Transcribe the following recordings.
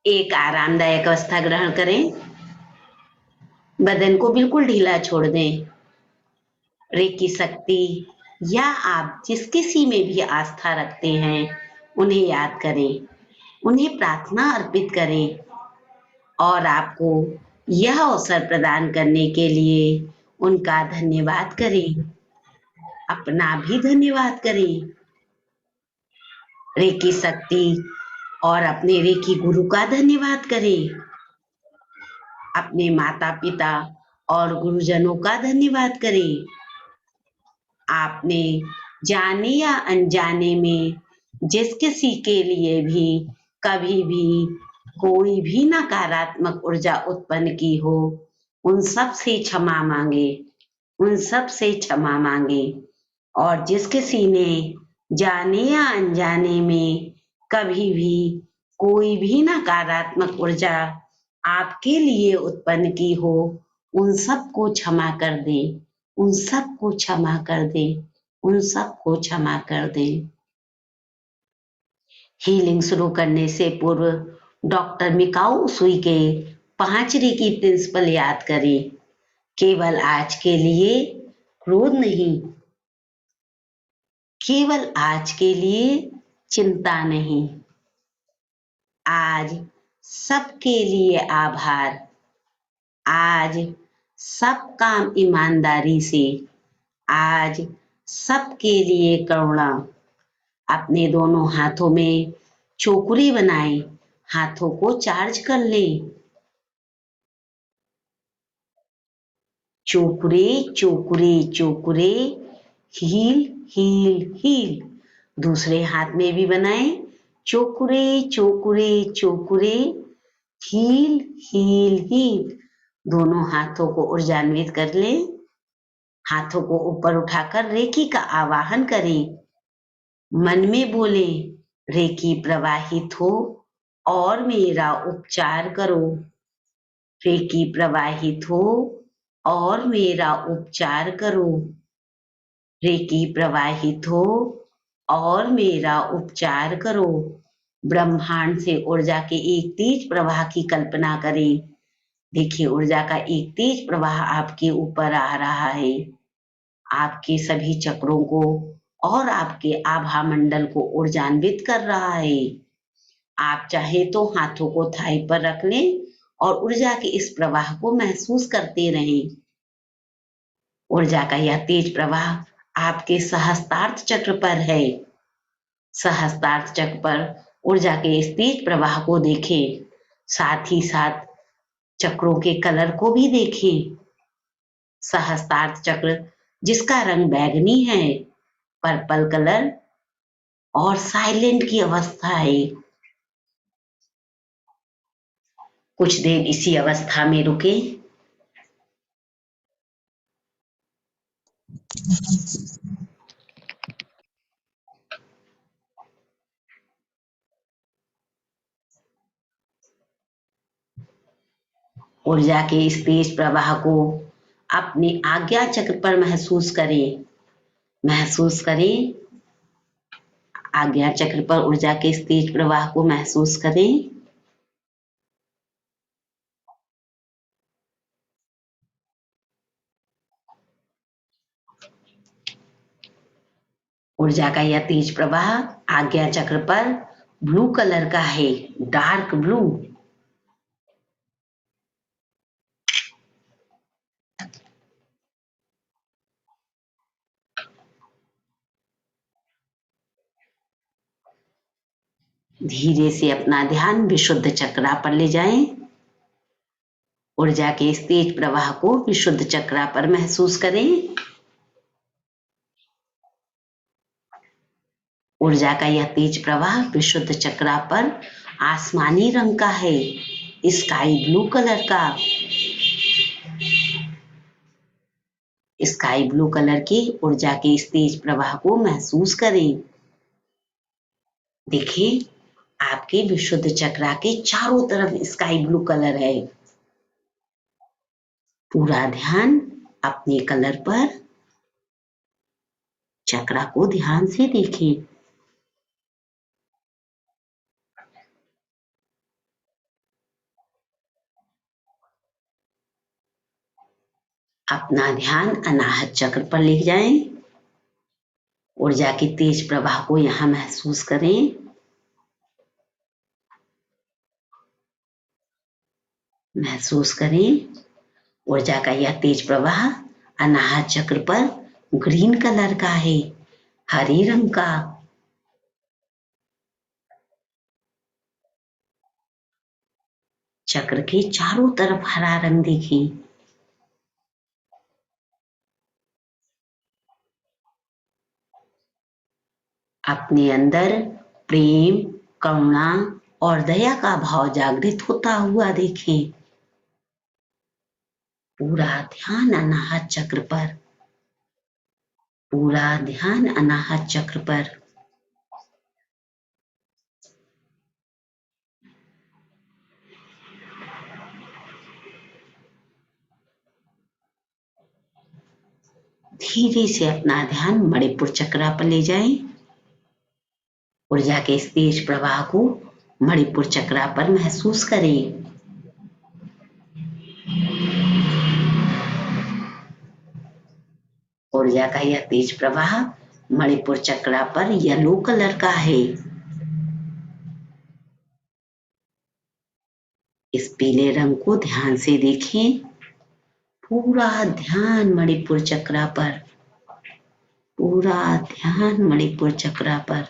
एक आरामदायक अवस्था ग्रहण करें। बदन को बिल्कुल ढीला छोड़ दें। रेकी शक्ति या आप जिस किसी में भी आस्था रखते हैं उन्हें याद करें, उन्हें प्रार्थना अर्पित करें और आपको यह अवसर प्रदान करने के लिए उनका धन्यवाद करें, अपना भी धन्यवाद करें। रेकी शक्ति और अपने रेकी गुरु का धन्यवाद करें, अपने माता पिता और गुरुजनों का धन्यवाद करें। आपने जाने या अनजाने में जिस किसी के लिए भी कभी भी कोई भी नकारात्मक ऊर्जा उत्पन्न की हो, उन सब से क्षमा मांगे, उन सब से क्षमा मांगे। और जिस किसी ने जाने या अनजाने में कभी भी कोई भी नकारात्मक ऊर्जा आपके लिए उत्पन्न की हो, उन सबको क्षमा कर दें, उन सबको क्षमा कर दें, उन सबको क्षमा कर दें। हीलिंग शुरू करने से पूर्व डॉक्टर मिकाओ उसुई के 5 रेकी प्रिंसिपल याद करें। केवल आज के लिए क्रोध नहीं, केवल आज के लिए चिंता नहीं, आज सबके लिए आभार, आज सब काम ईमानदारी से, आज सबके लिए करुणा। अपने दोनों हाथों में चोकरी बनाएं, हाथों को चार्ज कर लें। चोकरे चोकरे चोकरे, हील हील हील। दूसरे हाथ में भी बनाएं, चोकरे चोकरे चोकरे, हील हील हील। दोनों हाथों को ऊर्जान्वित कर लें। हाथों को ऊपर उठाकर रेकी का आवाहन करें। मन में बोले, रेकी प्रवाहित हो और मेरा उपचार करो। रेकी प्रवाहित हो और मेरा उपचार करो। रेकी प्रवाहित हो और मेरा उपचार करो। ब्रह्मांड से ऊर्जा के एक तेज प्रवाह की कल्पना करें। देखिए, ऊर्जा का एक तेज प्रवाह आपके ऊपर आ रहा है, आपके सभी चक्रों को और आपके आभा मंडल को ऊर्जान्वित कर रहा है। आप चाहे तो हाथों को थाई पर रख लें और ऊर्जा के इस प्रवाह को महसूस करते रहें। ऊर्जा का यह तेज प्रवाह आपके सहस्त्रार्थ चक्र पर है। सहस्त्रार्थ चक्र पर ऊर्जा के इस तेज प्रवाह को देखें, साथ ही साथ चक्रों के कलर को भी देखें। सहस्त्रार्थ चक्र जिसका रंग बैंगनी है, पर्पल कलर और साइलेंट की अवस्था है। कुछ देर इसी अवस्था में रुके। ऊर्जा के इस तेज प्रवाह को अपने आज्ञा चक्र पर महसूस करें। महसूस करें, आज्ञा चक्र पर ऊर्जा के इस तेज प्रवाह को महसूस करें। ऊर्जा का यह तेज प्रवाह आज्ञा चक्र पर ब्लू कलर का है, डार्क ब्लू। धीरे से अपना ध्यान विशुद्ध चक्रा पर ले जाएं। ऊर्जा के इस तेज प्रवाह को विशुद्ध चक्रा पर महसूस करें। ऊर्जा का यह तेज प्रवाह विशुद्ध चक्रा पर आसमानी रंग का है, स्काई ब्लू कलर का। स्काई ब्लू कलर की ऊर्जा के इस तेज प्रवाह को महसूस करें। देखिए, आपके विशुद्ध चक्रा के चारों तरफ स्काई ब्लू कलर है। पूरा ध्यान अपने कलर पर, चक्रा को ध्यान से देखें। अपना ध्यान अनाहत चक्र पर ले जाएं। ऊर्जा के तेज प्रवाह को यहां महसूस करें। महसूस करें ऊर्जा का यह तेज प्रवाह अनाहत चक्र पर ग्रीन कलर का है, हरे रंग का। चक्र के चारों तरफ हरा रंग देखें। अपने अंदर प्रेम, करुणा और दया का भाव जागृत होता हुआ देखें। पूरा ध्यान अनाहत चक्र पर, पूरा ध्यान अनाहत चक्र पर। धीरे से अपना ध्यान मणिपुर चक्र पर ले जाएं। ऊर्जा के इस तेज प्रवाह को मणिपुर चक्र पर महसूस करें। ऊर्जा का यह तेज प्रवाह मणिपुर चक्र पर येलो कलर का है। इस पीले रंग को ध्यान से देखें। पूरा ध्यान मणिपुर चक्र पर, पूरा ध्यान मणिपुर चक्र पर।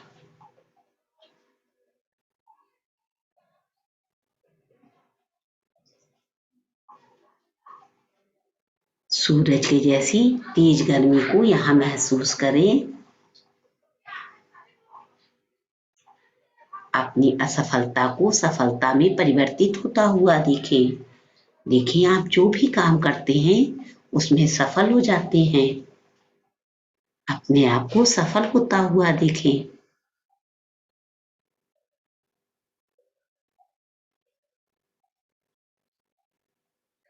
सूरज की जैसी तेज गर्मी को यहां महसूस करें। अपनी असफलता को सफलता में परिवर्तित होता हुआ देखें। देखें आप जो भी काम करते हैं उसमें सफल हो जाते हैं। अपने आप को सफल होता हुआ देखें।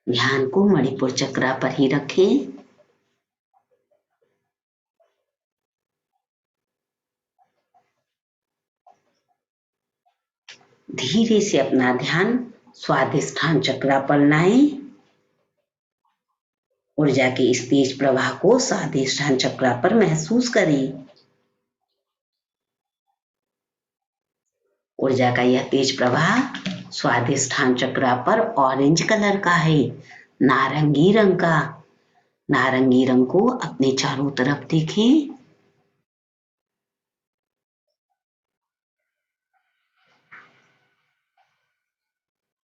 ध्यान को मणिपुर चक्र पर ही रखें। धीरे से अपना ध्यान स्वादिष्ठान चक्र पर लाएं। ऊर्जा के इस तेज प्रवाह को स्वादिष्ठान चक्र पर महसूस करें। ऊर्जा का यह तेज प्रवाह स्वादिष्ठान चक्र पर ऑरेंज कलर का है, नारंगी रंग का। नारंगी रंग को अपने चारों तरफ देखें।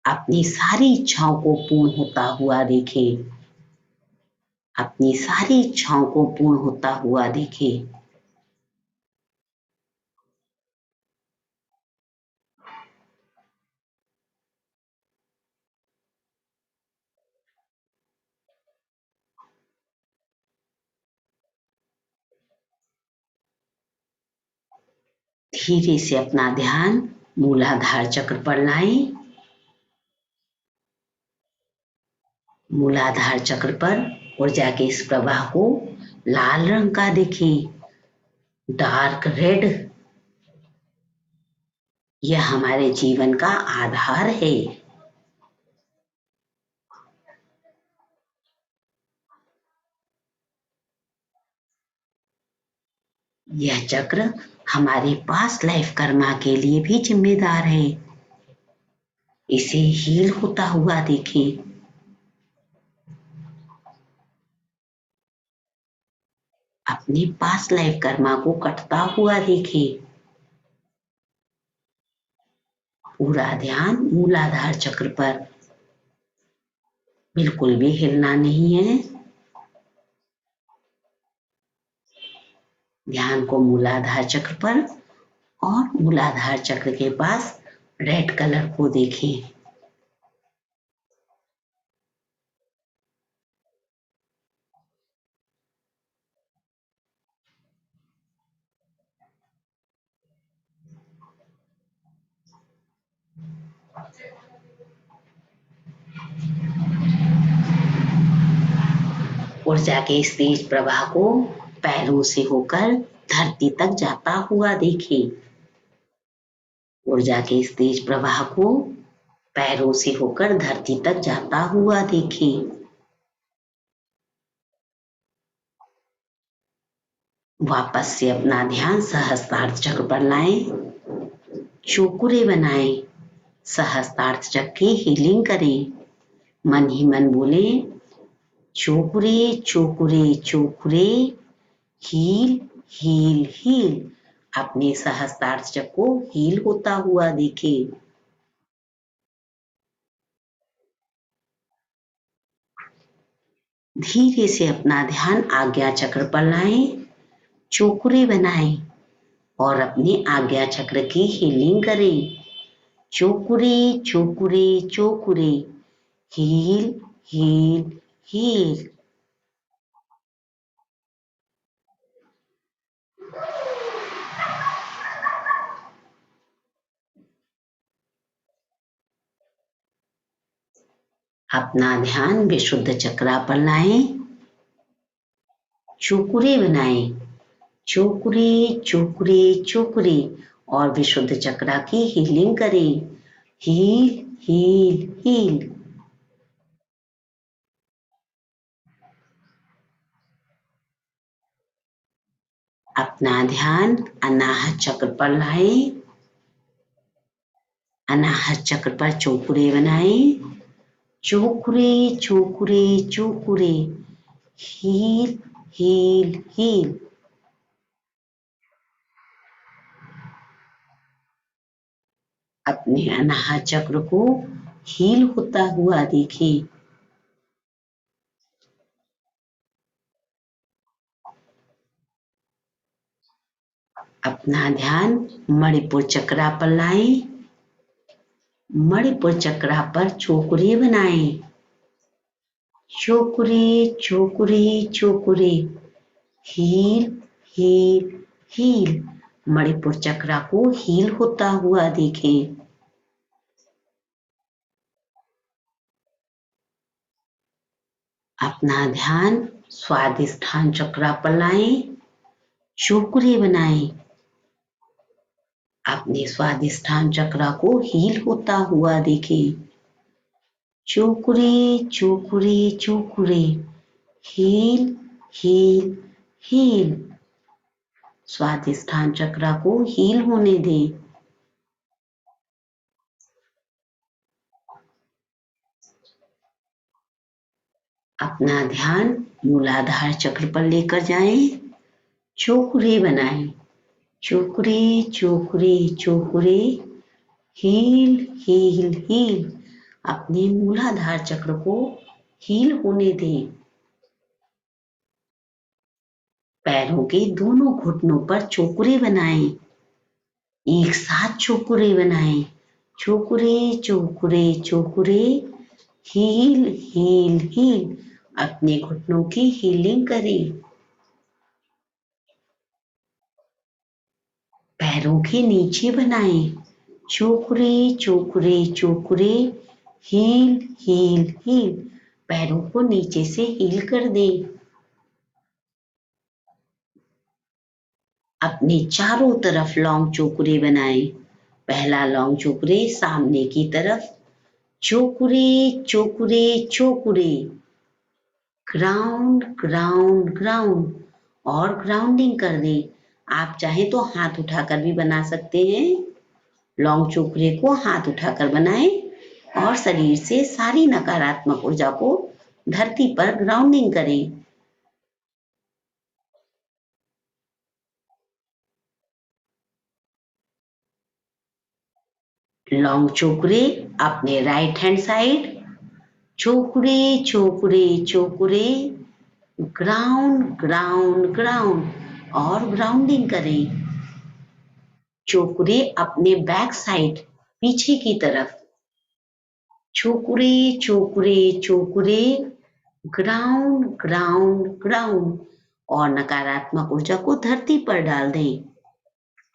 अपनी सारी इच्छाओं को पूर्ण होता हुआ देखें। अपनी सारी इच्छाओं को पूर्ण होता हुआ देखें। धीरे से अपना ध्यान मूलाधार चक्र पर लाएं। मूलाधार चक्र पर ऊर्जा के इस प्रवाह को लाल रंग का देखें, डार्क रेड। यह हमारे जीवन का आधार है। यह चक्र हमारे पास्ट लाइफ कर्मा के लिए भी जिम्मेदार है। इसे हील होता हुआ देखें। अपने पास्ट लाइफ कर्मा को कटता हुआ देखें। पूरा ध्यान मूलाधार चक्र पर, बिल्कुल भी हिलना नहीं है। ध्यान को मूलाधार चक्र पर और मूलाधार चक्र के पास रेड कलर को देखें। ऊर्जा के इस तेज प्रवाह को पैरों से होकर धरती तक जाता हुआ देखें। ऊर्जा के इस तेज प्रवाह को पैरों से होकर धरती तक जाता हुआ देखें। वापस से अपना ध्यान सहस्त्रार्थ चक्र पर लाएं, चोकुरे बनाएं, सहस्त्रार्थ चक्र की हीलिंग करें। मन ही मन बोले, चोकुरे चोकुरे चोकुरे, हील हील हील। अपने सहस्त्रार्थ चक्र को हील होता हुआ देखें। धीरे से अपना ध्यान आज्ञा चक्र पर लाएं, चोकुरे बनाएं और अपने आज्ञा चक्र की हीलिंग करें। चोकुरे चोकुरे चोकुरे, हील हील हील। अपना ध्यान विशुद्ध चक्रा पर लाएं, चोकुरे बनाएं, चोकुरे चोकुरे चोकुरे और विशुद्ध चक्रा की हीलिंग करें। Heal heal heal. अपना ध्यान अनाहत चक्र पर लाएं, अनाहत चक्र पर चोकुरे बनाएं, चोकुरे चोकुरे चोकुरे, हील हील हील। अपने अनाहत चक्र को हील होता हुआ देखें। अपना ध्यान मणिपुर चक्रा पर लाएं, मणिपुर चक्रा पर चोकुरे बनाएं, चोकुरे cho ku rei चोकुरे, heal heal heal. Manipur चक्रा को हील होता हुआ देखें। अपना ध्यान स्वादिष्ठान चक्रा पर लाएं, चोकुरे बनाएं, अपने स्वादिष्ठान चक्रा को हील होता हुआ देखें। चोकुरे चोकुरे चोकुरे, हील हील हील। स्वादिष्ठान चक्रा को हील होने दें। अपना ध्यान मूलाधार चक्र पर लेकर जाएं, चोकुरे बनाएं, चोकुरे चोकुरे चोकुरे, हील हील हील। अपने मूलाधार चक्र को हील होने दें। पैरों के दोनों घुटनों पर चोकुरे बनाएं, एक साथ चोकुरे बनाएं, चोकुरे चोकुरे चोकुरे, हील हील हील। अपने घुटनों की हीलिंग करें। पैरों के नीचे बनाएं, चोकुरे चोकुरे चोकुरे, हील हील हील। पैरों को नीचे से हील कर दें। अपने चारों तरफ लॉन्ग चोकुरे बनाएं। पहला लॉन्ग चोकुरे सामने की तरफ, cho ku rei cho ku rei cho ku rei, ground ground ground और ग्राउंडिंग कर दें। आप चाहे तो हाथ उठाकर भी बना सकते हैं। लॉन्ग चोकुरे को हाथ उठाकर बनाएं और शरीर से सारी नकारात्मक ऊर्जा को धरती पर ग्राउंडिंग करें। लॉन्ग चोकुरे अपने right hand side, cho ku rei cho ku rei cho ku rei, ground ground ground और ग्राउंडिंग करें। चोकुरे अपने बैक साइड पीछे की तरफ, cho ku rei cho ku rei cho ku rei, ground ground ground और नकारात्मक ऊर्जा को धरती पर डाल दें।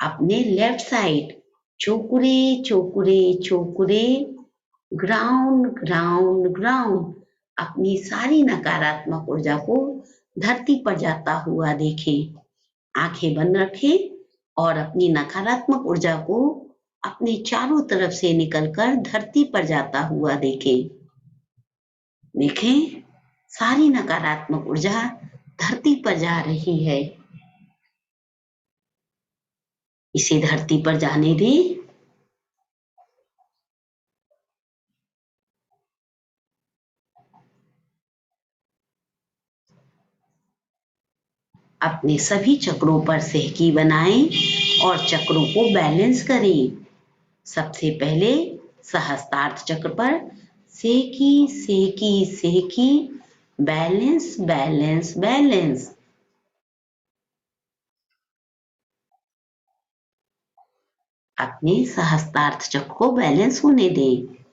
अपने left side, cho ku rei cho ku rei cho ku rei, ground ground ground. अपनी सारी नकारात्मक ऊर्जा को धरती पर जाता हुआ देखें। आंखें बंद रखें और अपनी नकारात्मक ऊर्जा को अपने चारों तरफ से निकलकर धरती पर जाता हुआ देखें। देखें, सारी नकारात्मक ऊर्जा धरती पर जा रही है। इसे धरती पर जाने दें। अपने सभी चक्रों पर सेहकी बनाएं और चक्रों को बैलेंस करें। सबसे पहले सहस्त्रार्थ चक्र पर सेहकी सेहकी सेहकी, बैलेंस बैलेंस बैलेंस। अपने सहस्त्रार्थ चक्र को बैलेंस होने दें।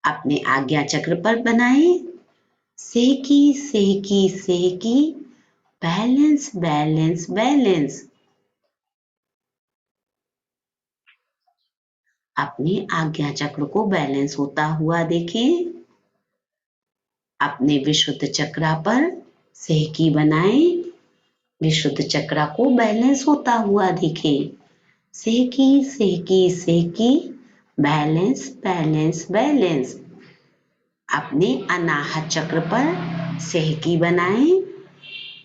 अपने आज्ञा चक्र पर बनाएं सेहकी सेहकी सेहकी, बैलेंस बैलेंस बैलेंस। अपने आज्ञा चक्र को बैलेंस होता हुआ देखें। अपने विशुद्ध चक्रा पर सेहकी बनाएं, विशुद्ध चक्रा को बैलेंस होता हुआ देखें। सेहकी सेहकी सेहकी, बैलेंस बैलेंस बैलेंस। अपने अनाहत चक्र पर सेहकी बनाएं,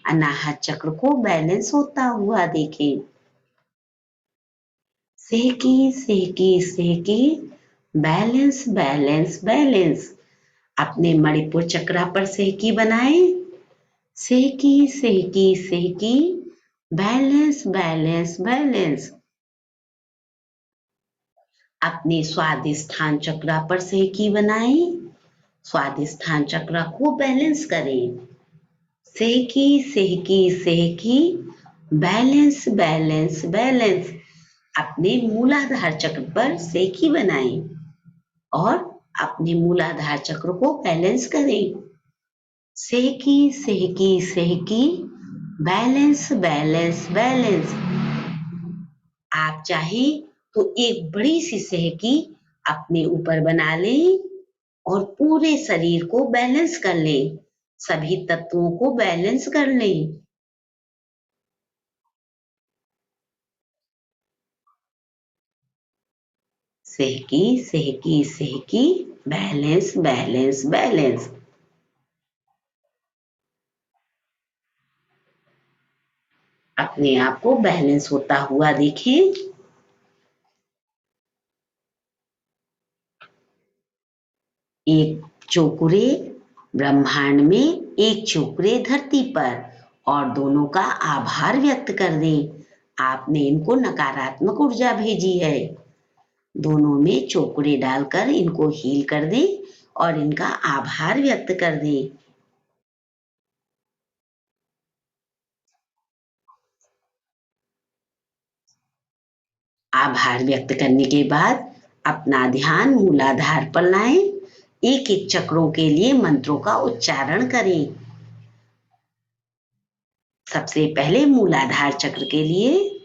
अनाहत चक्र को बैलेंस होता हुआ देखें। सेहकी सेहकी सेहकी, बैलेंस बैलेंस बैलेंस। अपने मणिपुर चक्रा पर सेहकी बनाएं, सेहकी सेहकी सेहकी, बैलेंस बैलेंस बैलेंस। अपने स्वादिष्ठान चक्रा पर सेहकी बनाएं, स्वादिष्ठान चक्रा को बैलेंस करें। सेहकी सेहकी सेहकी, बैलेंस बैलेंस बैलेंस। अपने मूलाधार चक्र पर सेहकी बनाएं और अपने मूलाधार चक्र को बैलेंस करें। सेहकी सेहकी सेहकी, बैलेंस बैलेंस बैलेंस। आप चाहे तो एक बड़ी सी सेहकी अपने ऊपर बना लें और पूरे शरीर को बैलेंस कर लें, सभी तत्वों को बैलेंस कर लें। सेहकी सेहकी सेहकी, बैलेंस बैलेंस बैलेंस। अपने आप को बैलेंस होता हुआ देखें। एक चोकुरे ब्रह्मांड में, एक चोकुरे धरती पर, और दोनों का आभार व्यक्त कर दें। आपने इनको नकारात्मक ऊर्जा भेजी है। दोनों में चोकुरे डालकर इनको हील कर दें और इनका आभार व्यक्त कर दें। आभार व्यक्त करने के बाद अपना ध्यान मूलाधार पर लाएं। एक एक चक्रों के लिए मंत्रों का उच्चारण करें। सबसे पहले मूलाधार चक्र के लिए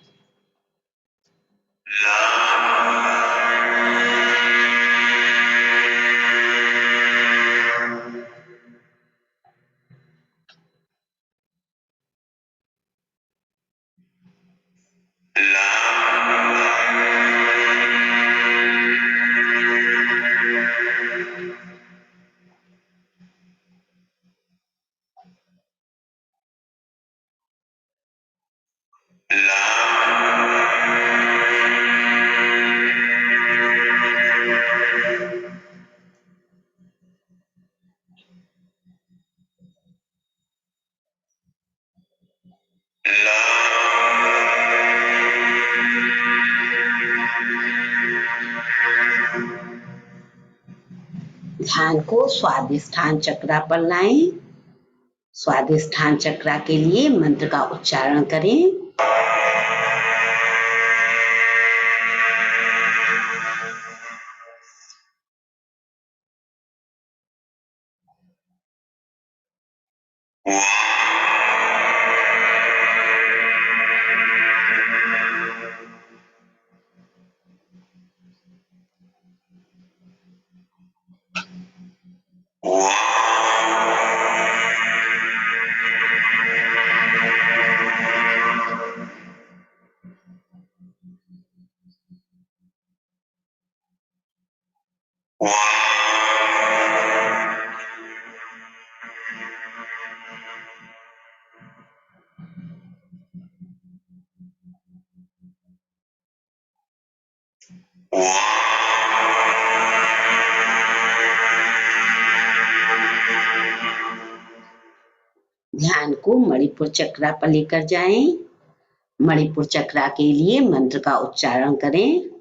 ध्यान को स्वादिष्ठान चक्रा पर लाएं। स्वादिष्ठान चक्रा के लिए मंत्र का उच्चारण करें। ध्यान को मणिपुर चक्रा पर लेकर जाएं। मणिपुर चक्रा के लिए मंत्र का उच्चारण करें।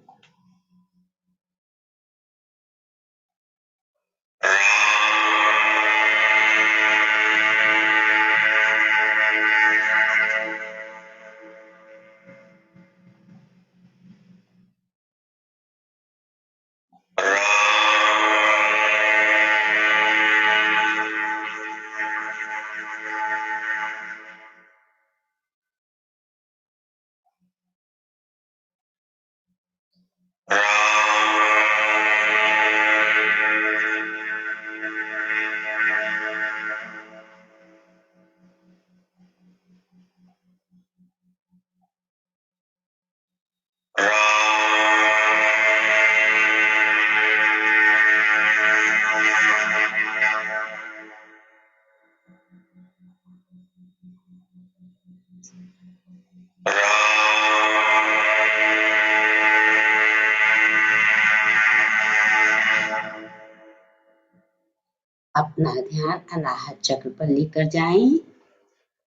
अपना ध्यान अनाहत चक्र पर लेकर जाएं।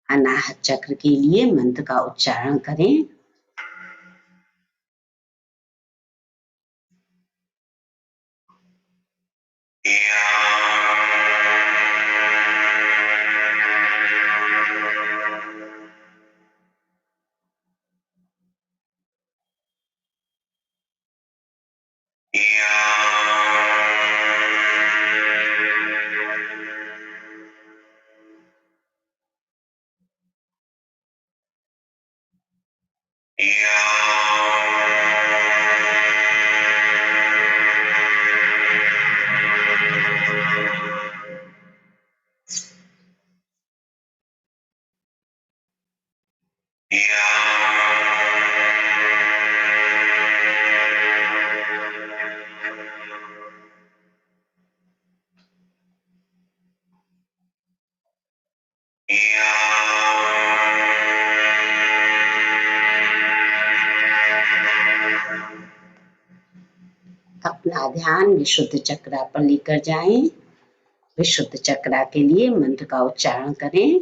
अनाहत चक्र के लिए मंत्र का उच्चारण करें। अपना ध्यान विशुद्ध चक्रा पर लेकर जाएं। विशुद्ध चक्रा के लिए मंत्र का उच्चारण करें।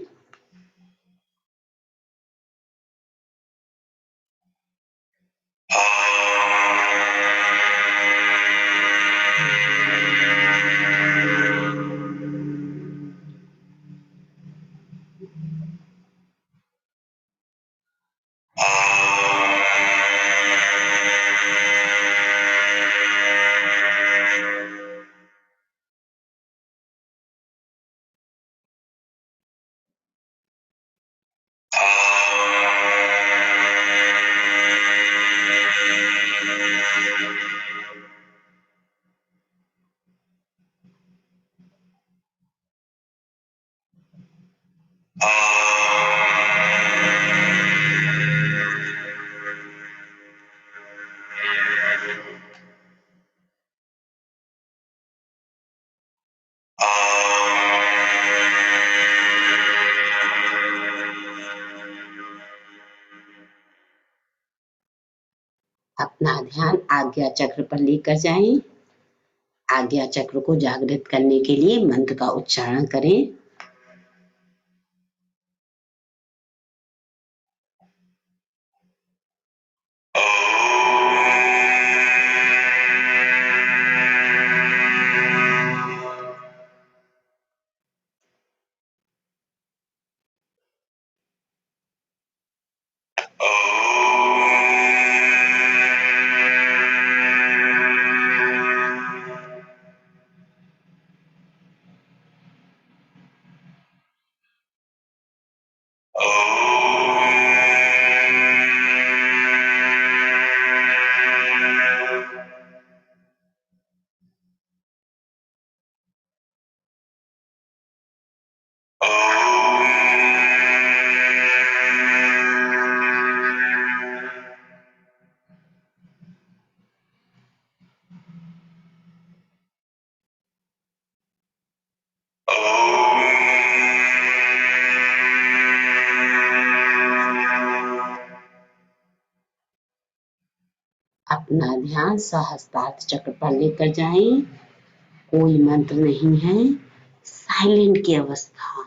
अपना ध्यान आज्ञा चक्र पर लेकर जाएं। आज्ञा चक्र को जागृत करने के लिए मंत्र का उच्चारण करें। अपना ध्यान सहस्त्रार्थ चक्र पर लेकर जाएं। कोई मंत्र नहीं है, साइलेंट की अवस्था।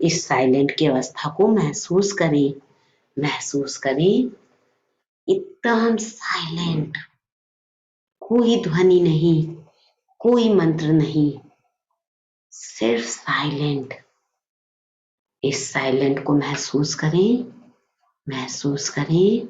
इस साइलेंट की अवस्था को महसूस करें, महसूस करें। एकदम साइलेंट, कोई ध्वनि नहीं, कोई मंत्र नहीं, सिर्फ साइलेंट। इस साइलेंट को महसूस करें, महसूस करें।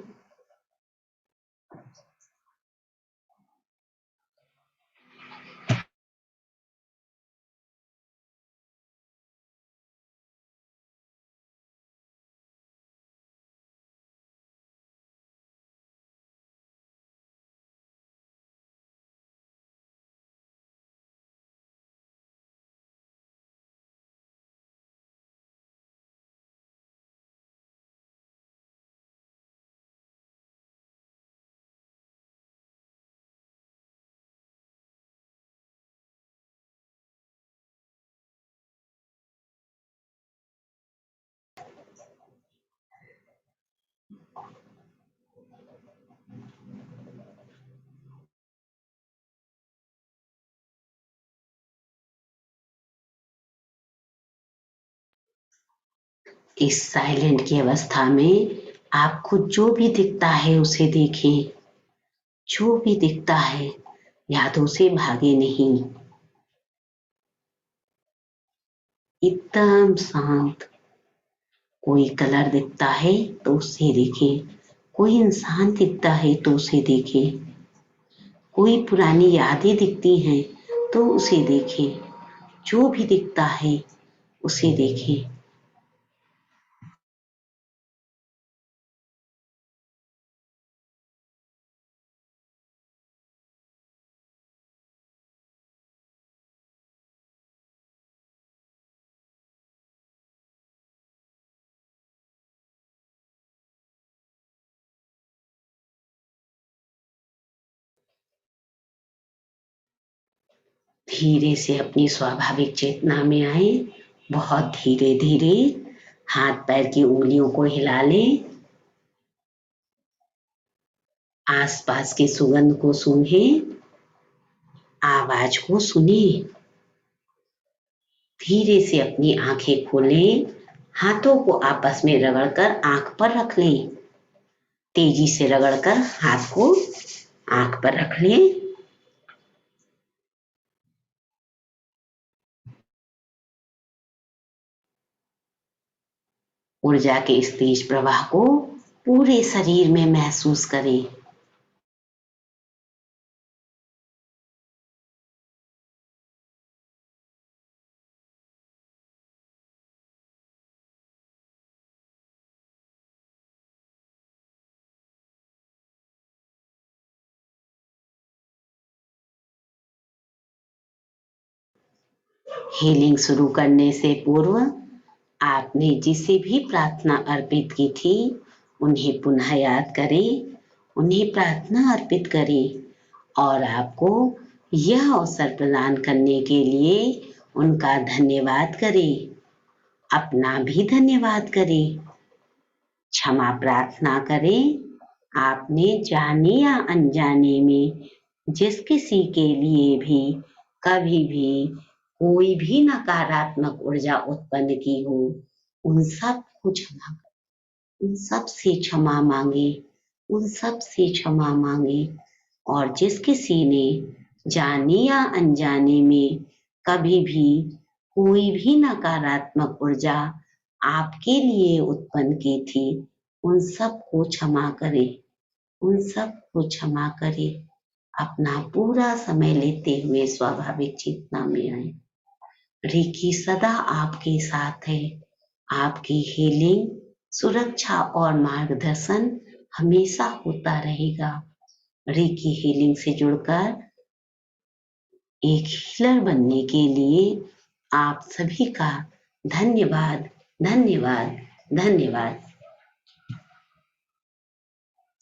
इस साइलेंट की अवस्था में आपको जो भी दिखता है उसे देखें। जो भी दिखता है यादों से भागे नहीं। एकदम शांत। कोई कलर दिखता है तो उसे देखें, कोई इंसान दिखता है तो उसे देखें, कोई पुरानी यादें दिखती हैं तो उसे देखें। जो भी दिखता है उसे देखें। धीरे से अपनी स्वाभाविक चेतना में आए। बहुत धीरे धीरे हाथ पैर की उंगलियों को हिला लें। आसपास की सुगंध को सूंघें, आवाज को सुने। धीरे से अपनी आंखें खोलें। हाथों को आपस में रगड़कर आंख पर रख लें। तेजी से रगड़कर हाथ को आंख पर रख लें। ऊर्जा के इस तेज प्रवाह को पूरे शरीर में महसूस करें। हीलिंग शुरू करने से पूर्व आपने जिसे भी प्रार्थना अर्पित की थी उन्हें पुनः याद करें, उन्हें प्रार्थना अर्पित करें और आपको यह अवसर प्रदान करने के लिए उनका धन्यवाद करें। अपना भी धन्यवाद करें। क्षमा प्रार्थना करें। आपने जाने या अनजाने में जिस किसी के लिए भी कभी भी कोई भी नकारात्मक ऊर्जा उत्पन्न की हो, उन सब को क्षमा करें, उन सब से क्षमा मांगे, उन सब से क्षमा मांगे। और जिस किसी ने जाने या अनजाने में कभी भी कोई भी नकारात्मक ऊर्जा आपके लिए उत्पन्न की थी, उन सब को क्षमा करें, उन सब को क्षमा करें। अपना पूरा समय लेते हुए स्वाभाविक चेतना में आए। रेकी सदा आपके साथ है। आपकी हीलिंग, सुरक्षा और मार्गदर्शन हमेशा होता रहेगा। रेकी हीलिंग से जुड़कर एक हीलर बनने के लिए आप सभी का धन्यवाद, धन्यवाद, धन्यवाद।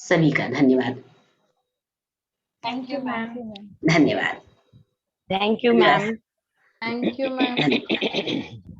सभी का धन्यवाद, थैंक यू मैम। धन्यवाद। Thank you ma'am. Thank you ma'am. धन्यवाद।